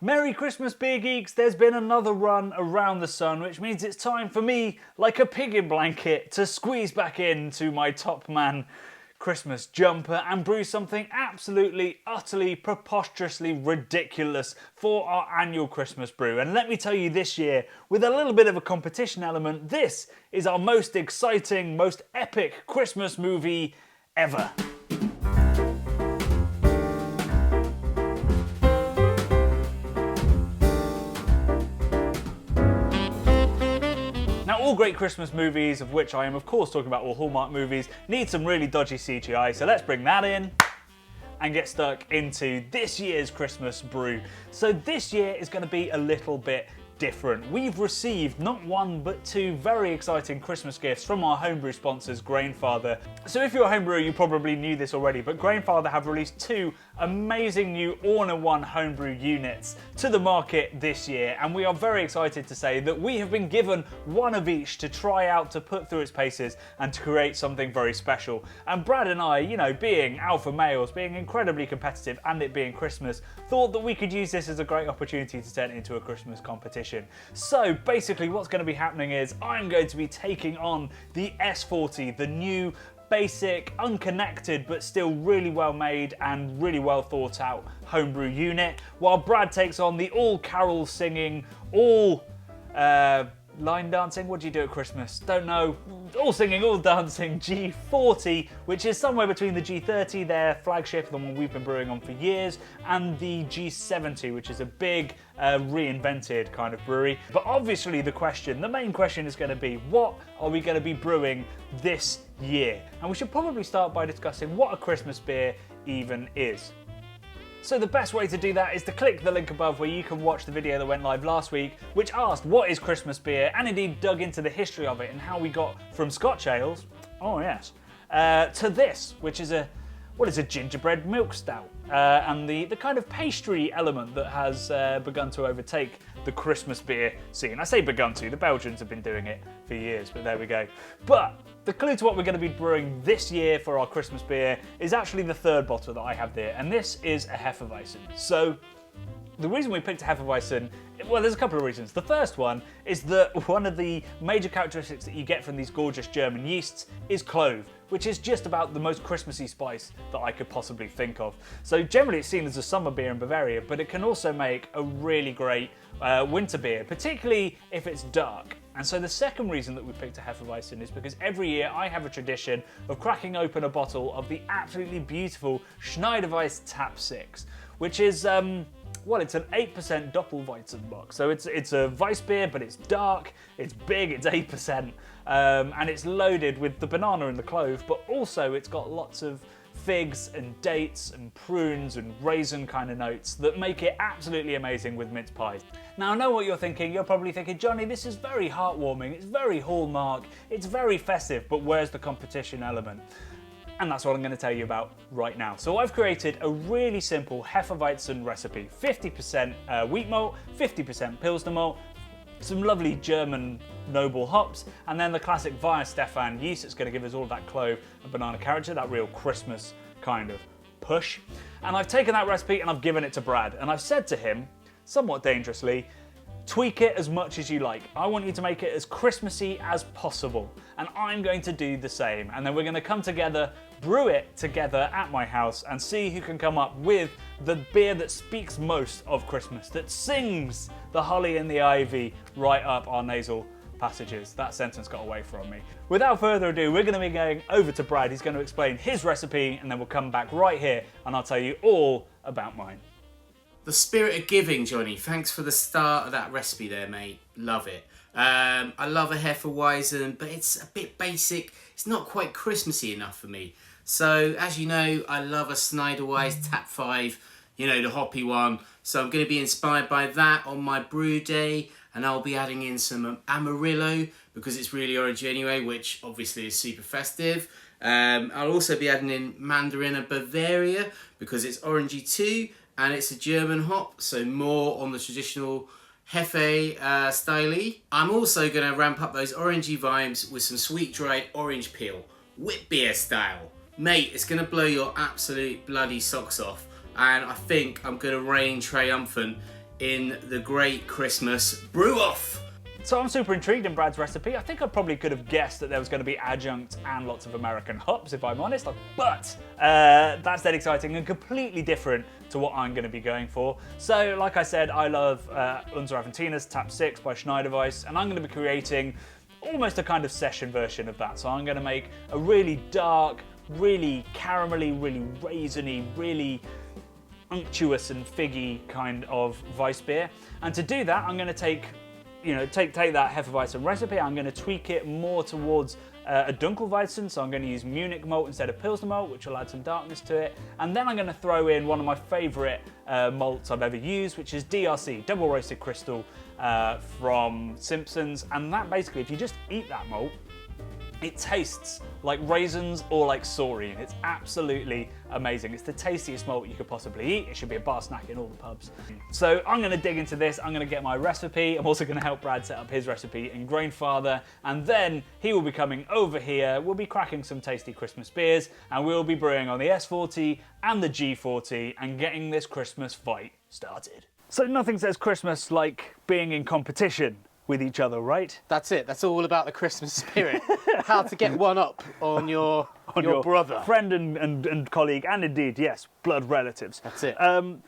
Merry Christmas, beer geeks! There's been another run around the sun, which means it's time for me, like a pig in blanket, to squeeze back into my Top Man Christmas jumper and brew something absolutely, utterly, preposterously ridiculous for our annual Christmas brew. And let me tell you, this year, with a little bit of a competition element, this is our most exciting, most epic Christmas movie ever. All great Christmas movies, of which I am of course talking about all Hallmark movies, need some really dodgy CGI, so let's bring that in and get stuck into this year's Christmas brew. So this year is going to be a little bit different. We've received not one but two very exciting Christmas gifts from our homebrew sponsors, Grainfather. So if you're a homebrewer, you probably knew this already, but Grainfather have released two amazing new all-in-one homebrew units to the market this year, and we are very excited to say that we have been given one of each to try out, to put through its paces and to create something very special. And Brad and I, you know, being alpha males, being incredibly competitive and it being Christmas, thought that we could use this as a great opportunity to turn it into a Christmas competition. So basically what's going to be happening is I'm going to be taking on the S40, the new basic, unconnected, but still really well made and really well thought out homebrew unit, while Brad takes on the all carol singing, all line dancing, what do you do at Christmas? Don't know. All singing, all dancing G40, which is somewhere between the G30, their flagship, the one we've been brewing on for years, and the G70, which is a big, reinvented kind of brewery. But obviously the main question is going to be, what are we going to be brewing this year? And we should probably start by discussing what a Christmas beer even is. So the best way to do that is to click the link above where you can watch the video that went live last week, which asked what is Christmas beer, and indeed dug into the history of it and how we got from Scotch ales, oh yes, to this, which is a gingerbread milk stout, and the kind of pastry element that has begun to overtake the Christmas beer scene. I say begun to, the Belgians have been doing it for years, but there we go. But the clue to what we're going to be brewing this year for our Christmas beer is actually the third bottle that I have there, and this is a Hefeweizen. So the reason we picked a Hefeweizen, well, there's a couple of reasons. The first one is that one of the major characteristics that you get from these gorgeous German yeasts is clove, which is just about the most Christmassy spice that I could possibly think of. So generally it's seen as a summer beer in Bavaria, but it can also make a really great winter beer, particularly if it's dark. And so the second reason that we picked a Hefeweizen is because every year I have a tradition of cracking open a bottle of the absolutely beautiful Schneiderweiss Tap 6, which is, well, it's an 8% Doppelweizenbock. So it's a Weiss beer, but it's dark, it's big, it's 8%, and it's loaded with the banana and the clove, but also it's got lots of figs and dates and prunes and raisin kind of notes that make it absolutely amazing with mince pies. Now I know what you're thinking. You're probably thinking, Johnny, this is very heartwarming, it's very Hallmark, it's very festive, but where's the competition element? And that's what I'm going to tell you about right now. So I've created a really simple Hefeweizen recipe. 50% wheat malt, 50% Pilsner malt, some lovely German noble hops, and then the classic Weihenstephan yeast that's going to give us all of that clove and banana character, that real Christmas kind of push. And I've taken that recipe and I've given it to Brad, and I've said to him, somewhat dangerously, tweak it as much as you like. I want you to make it as Christmassy as possible, and I'm going to do the same. And then we're going to come together, brew it together at my house, and see who can come up with the beer that speaks most of Christmas, that sings the holly and the ivy right up our nasal passages. That sentence got away from me. Without further ado, we're going to be going over to Brad. He's going to explain his recipe, and then we'll come back right here and I'll tell you all about mine. The spirit of giving, Johnny. Thanks for the start of that recipe there, mate. Love it. I love a Hefeweizen, but it's a bit basic. It's not quite Christmassy enough for me. So, as you know, I love a Schneiderweiss Tap 5, you know, the hoppy one. So I'm going to be inspired by that on my brew day, and I'll be adding in some Amarillo, because it's really orangey anyway, which obviously is super festive. I'll also be adding in Mandarina Bavaria, because it's orangey too, and it's a German hop, so more on the traditional Hefe style. I'm also going to ramp up those orangey vibes with some sweet dried orange peel, whip beer style. Mate, it's going to blow your absolute bloody socks off, and I think I'm going to reign triumphant in the great Christmas brew-off. So I'm super intrigued in Brad's recipe. I think I probably could have guessed that there was going to be adjunct and lots of American hops, if I'm honest. But that's dead exciting and completely different to what I'm going to be going for. So, like I said, I love Unser Aventina's Tap 6 by Schneiderweiss, and I'm going to be creating almost a kind of session version of that. So I'm going to make a really dark, really caramelly, really raisiny, really unctuous and figgy kind of Weiss beer. And to do that, I'm going to take that Hefeweizen recipe, I'm going to tweak it more towards a Dunkelweizen, so I'm going to use Munich malt instead of Pilsner malt, which will add some darkness to it. And then I'm going to throw in one of my favourite malts I've ever used, which is DRC, Double Roasted Crystal from Simpsons. And that basically, if you just eat that malt, it tastes like raisins or like saurine. It's absolutely amazing. It's the tastiest malt you could possibly eat. It should be a bar snack in all the pubs. So I'm gonna dig into this. I'm gonna get my recipe. I'm also gonna help Brad set up his recipe in Grainfather. And then he will be coming over here. We'll be cracking some tasty Christmas beers, and we'll be brewing on the S40 and the G40 and getting this Christmas fight started. So nothing says Christmas like being in competition with each other, right? That's it. That's all about the Christmas spirit. How to get one up on your brother. Friend and colleague, and indeed, yes, blood relatives. That's it.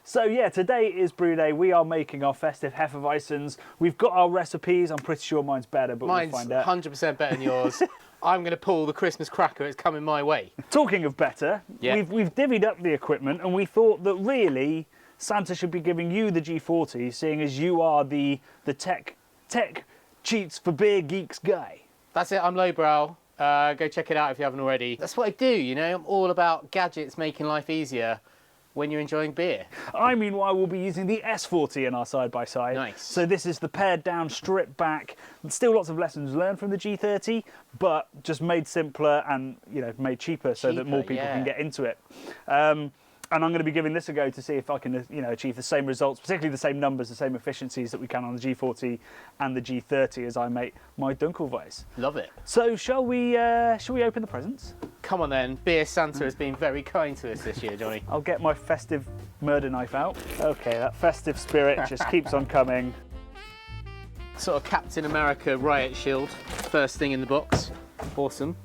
So yeah, today is brew day. We are making our festive Hefeweizens. We've got our recipes. I'm pretty sure mine's better, but Mine's we'll find out. 100% better than yours. I'm going to pull the Christmas cracker. It's coming my way. Talking of better, Yeah. we've divvied up the equipment, and we thought that really Santa should be giving you the G40, seeing as you are the tech cheats for beer geeks guy. That's it. I'm lowbrow. Go check it out if you haven't already. That's what I do, you know. I'm all about gadgets making life easier when you're enjoying beer. I, meanwhile, will be using the S40 in our side-by-side. Nice. So this is the pared down, stripped back. Still lots of lessons learned from the G30, but just made simpler and, made cheaper so that more people can get into it. And I'm going to be giving this a go to see if I can, achieve the same results, particularly the same numbers, the same efficiencies that we can on the G40 and the G30 as I make my Dunkelweiss. Love it. So shall we open the presents? Come on then. Beer Santa has been very kind to us this year, Johnny. I'll get my festive murder knife out. Okay, that festive spirit just keeps on coming. Sort of Captain America riot shield. First thing in the box. Awesome.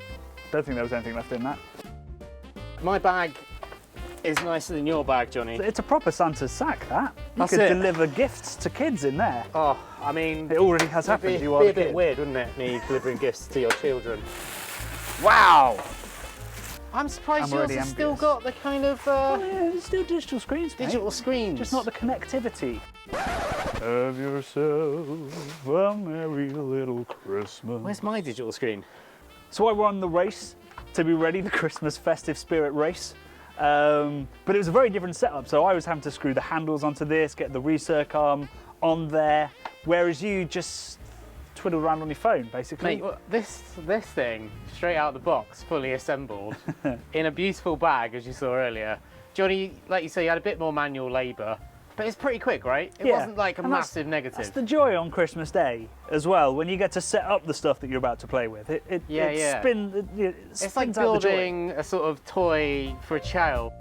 Don't think there was anything left in that. My bag is nicer than your bag, Johnny. It's a proper Santa's sack, that. You That's could it. deliver gifts to kids in there. Oh, I mean, It already has happened. it'd You be are a the bit kid. weird, wouldn't it? Me delivering gifts to your children. Wow! I'm surprised I'm yours already has still envious. got the kind of Yeah, it's still digital screens, mate. digital screens. Just not the connectivity. Have yourself a merry little Christmas. Where's my digital screen? So I won the race to be ready, the Christmas festive spirit race. But it was a very different setup. So I was having to screw the handles onto this, get the recirc arm on there, whereas you just twiddled around on your phone, basically. Mate, this thing, straight out of the box, fully assembled, in a beautiful bag, as you saw earlier. Johnny, like you say, you had a bit more manual labour, but it's pretty quick, right? It Yeah. wasn't like a And massive negative. That's the joy on Christmas Day as well, when you get to set up the stuff that you're about to play with. It It's like spins out the joy. building a sort of toy for a child.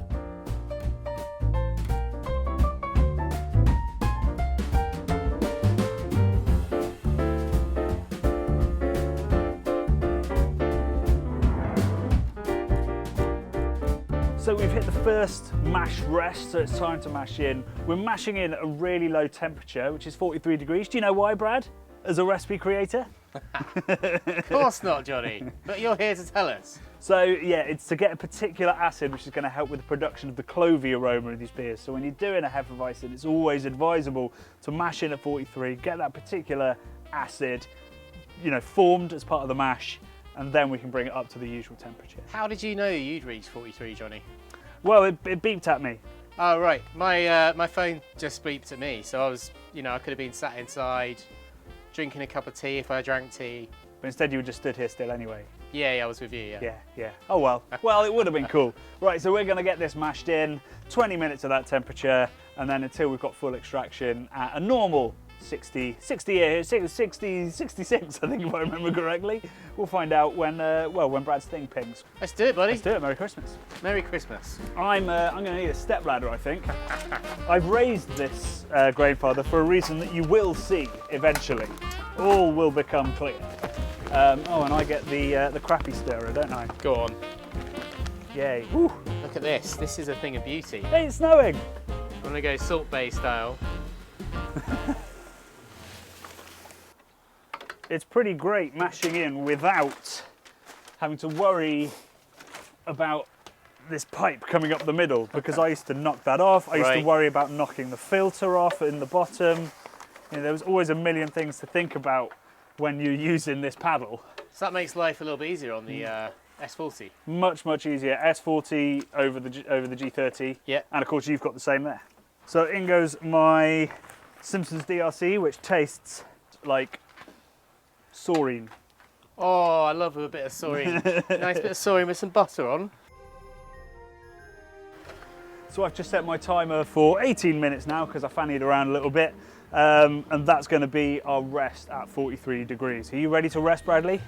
So we've hit the first mash rest, so it's time to mash in. We're mashing in at a really low temperature, which is 43 degrees. Do you know why, Brad, as a recipe creator? Of course not, Johnny, but you're here to tell us. So yeah, it's to get a particular acid which is going to help with the production of the clovey aroma of these beers. So when you're doing a Hefeweizen, it's always advisable to mash in at 43, get that particular acid, formed as part of the mash, and then we can bring it up to the usual temperature. How did you know you'd reached 43, Johnny? Well, it beeped at me. Oh, right. My phone just beeped at me, so I was, I could have been sat inside, drinking a cup of tea if I drank tea. But instead you were just stood here still anyway. Yeah, I was with you, yeah. Yeah. Oh well. Well, it would have been cool. Right, so we're going to get this mashed in, 20 minutes at that temperature, and then until we've got full extraction at a normal 60, 66, I think, if I remember correctly. We'll find out when, when Brad's thing pings. Let's do it, buddy. Let's do it. Merry Christmas. Merry Christmas. I'm going to need a step ladder, I think. I've raised this Grainfather for a reason that you will see eventually. All will become clear. Oh, and I get the crappy stirrer, don't I? Go on. Yay. Woo. Look at this. This is a thing of beauty. Hey, it's snowing. I'm going to go Salt Bay style. It's pretty great mashing in without having to worry about this pipe coming up the middle, because I used to knock that off. I used to worry about knocking the filter off in the bottom. You know, there was always a million things to think about when you're using this paddle. So that makes life a little bit easier on the S40. Much, much easier. S40 over the G30. Yeah. And of course you've got the same there. So in goes my Simpsons DRC, which tastes like saurine. Oh, I love a bit of saurine. Nice bit of saurine with some butter on. So I've just set my timer for 18 minutes now because I fannied around a little bit. And that's going to be our rest at 43 degrees. Are you ready to rest, Bradley?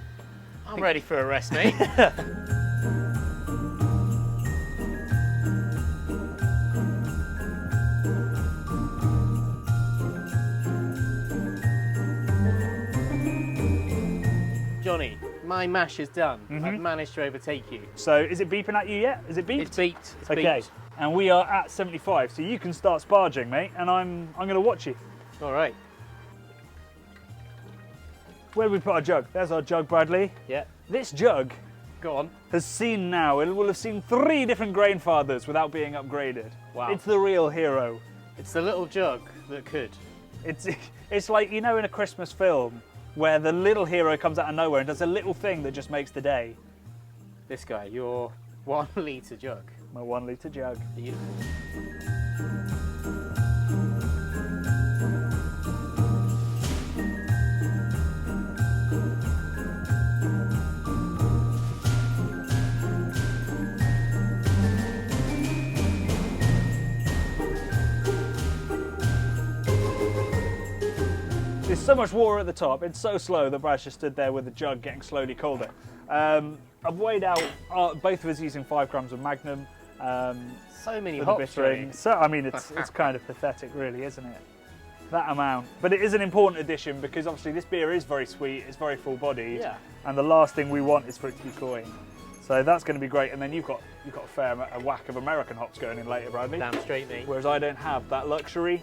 I'm ready for a rest, mate. Johnny, my mash is done. I've managed to overtake you. So is it beeping at you yet? Is it beeped? It's beeped. It's okay. beeped. And we are at 75, so you can start sparging, mate, and I'm going to watch you. All right. Where do we put our jug? There's our jug, Bradley. Yeah. This jug Go on. has seen now, it will have seen 3 different Grainfathers without being upgraded. Wow. It's the real hero. It's the little jug that could. It's like, you know, in a Christmas film where the little hero comes out of nowhere and does a little thing that just makes the day. This guy, your 1 litre jug. My 1 litre jug. Beautiful. There's so much water at the top, it's so slow that Brad's just stood there with the jug getting slowly colder. I've weighed out, both of us using 5 grams of Magnum. So many for the hops, Johnny. bittering. So, I mean, it's kind of pathetic really, isn't it? That amount. But it is an important addition because obviously this beer is very sweet, it's very full bodied. Yeah. And the last thing we want is for it to be cloying. So that's going to be great. And then you've got a whack of American hops going in later, Bradley. Damn straight, mate. Whereas I don't have that luxury.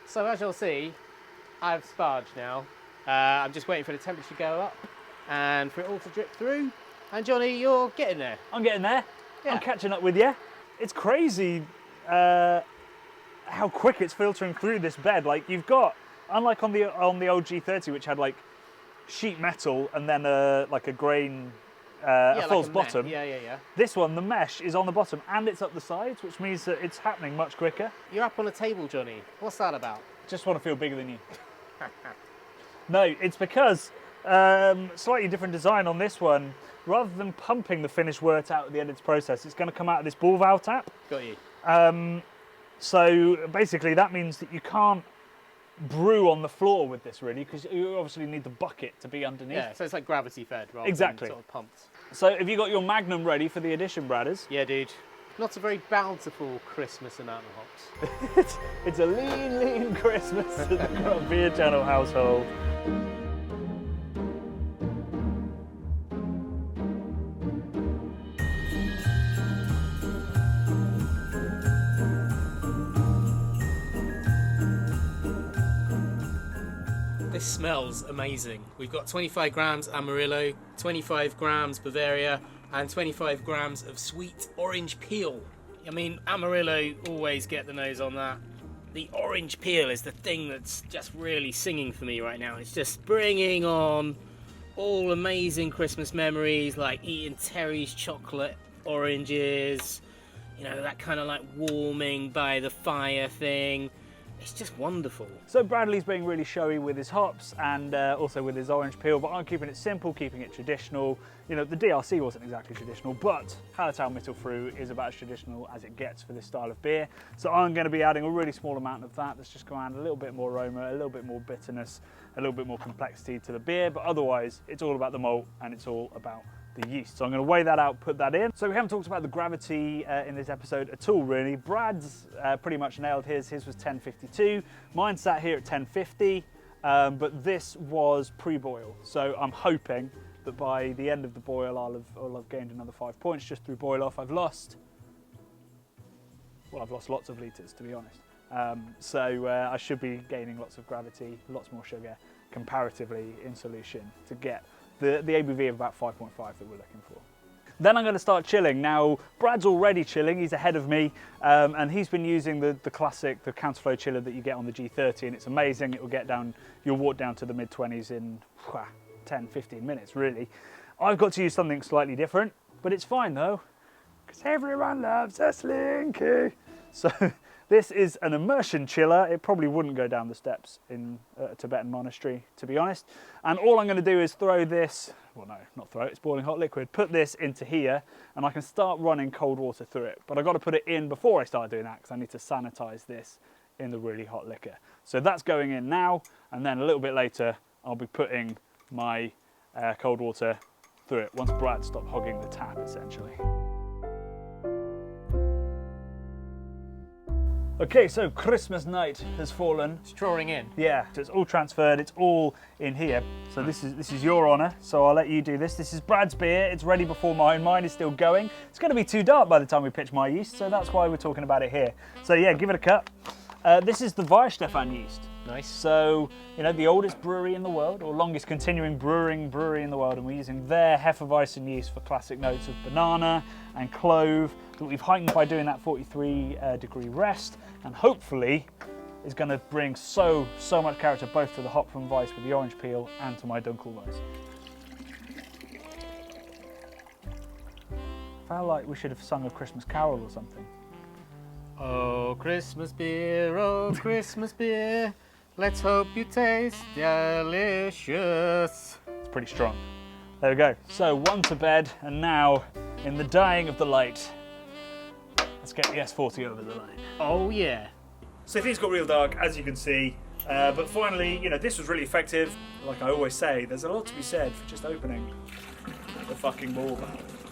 So as you'll see, I've sparged now. I'm just waiting for the temperature to go up and for it all to drip through. And Johnny, you're getting there. I'm getting there. Yeah. I'm catching up with you. It's crazy how quick it's filtering through this bed. Like you've got, unlike on the old G30, which had like sheet metal and then like a grain, a false bottom. Yeah. This one, the mesh is on the bottom and it's up the sides, which means that it's happening much quicker. You're up on a table, Johnny. What's that about? Just want to feel bigger than you. No, it's because slightly different design on this one. Rather than pumping the finished wort out at the end of its process, it's going to come out of this ball valve tap. Got you. So basically that means that you can't brew on the floor with this really, because you obviously need the bucket to be underneath. Yeah, so it's like gravity fed rather exactly. than sort of pumped. So have you got your Magnum ready for the addition, Bradders? Yeah, dude. Not a very bountiful Christmas amount of hops. It's a lean Christmas to the Craft Beer Channel household. This smells amazing. We've got 25 grams Amarillo, 25 grams Bavaria, and 25 grams of sweet orange peel. I mean, Amarillo, always get the nose on that. the orange peel is the thing that's just really singing for me right now. It's just bringing on all amazing Christmas memories, like eating Terry's chocolate oranges, you know, that kind of like warming by the fire thing. It's just wonderful. So Bradley's being really showy with his hops and also with his orange peel, but I'm keeping it simple, keeping it traditional. You know, the DRC wasn't exactly traditional, but Hallertau Mittelfrüh is about as traditional as it gets for this style of beer. So I'm going to be adding a really small amount of that. That's just going to add a little bit more aroma, a little bit more bitterness, a little bit more complexity to the beer, but otherwise it's all about the malt and it's all about the yeast. So I'm going to weigh that out, put that in. So we haven't talked about the gravity in this episode at all, really. Brad's pretty much nailed his. His was 1052. Mine sat here at 1050, but this was pre-boil. So I'm hoping that by the end of the boil, I'll have gained another 5 points just through boil off. I've lost lots of litres, to be honest. So I should be gaining lots of gravity, lots more sugar comparatively in solution to get the ABV of about 5.5 that we're looking for. Then I'm going to start chilling. Now, Brad's already chilling, he's ahead of me, and he's been using the classic, the counterflow chiller that you get on the G30, and it's amazing. It will get down, you'll walk down to the mid-20s in 10, 15 minutes, really. I've got to use something slightly different, but it's fine though, because everyone loves a Slinky. So this is an immersion chiller. It probably wouldn't go down the steps in a Tibetan monastery, to be honest. And all I'm going to do is throw this, well no, not throw it, it's boiling hot liquid, put this into here, and I can start running cold water through it. But I've got to put it in before I start doing that, because I need to sanitize this in the really hot liquor. So that's going in now, and then a little bit later, I'll be putting my cold water through it, once Brad stopped hogging the tap, essentially. Okay, so Christmas night has fallen. It's drawing in. Yeah, so it's all transferred, it's all in here. So this is your honour, so I'll let you do this. This is Brad's beer, it's ready before mine. Mine is still going. It's going to be too dark by the time we pitch my yeast, so that's why we're talking about it here. So yeah, give it a cup. This is the Weihenstephan yeast. Nice. So, you know, the oldest brewery in the world, or longest continuing brewery in the world, and we're using their Hefeweizen yeast for classic notes of banana and clove that we've heightened by doing that 43-degree rest, and hopefully is going to bring so much character both to the hop from Weiss with the orange peel and to my Dunkelweiss. I felt like we should have sung a Christmas carol or something. Oh, Christmas beer, let's hope you taste delicious. It's pretty strong. There we go. So one to bed, and now, in the dying of the light, let's get the S40 over the line. Oh yeah. So things got real dark, as you can see, but finally, you know, this was really effective. Like I always say, there's a lot to be said for just opening the fucking ball valve.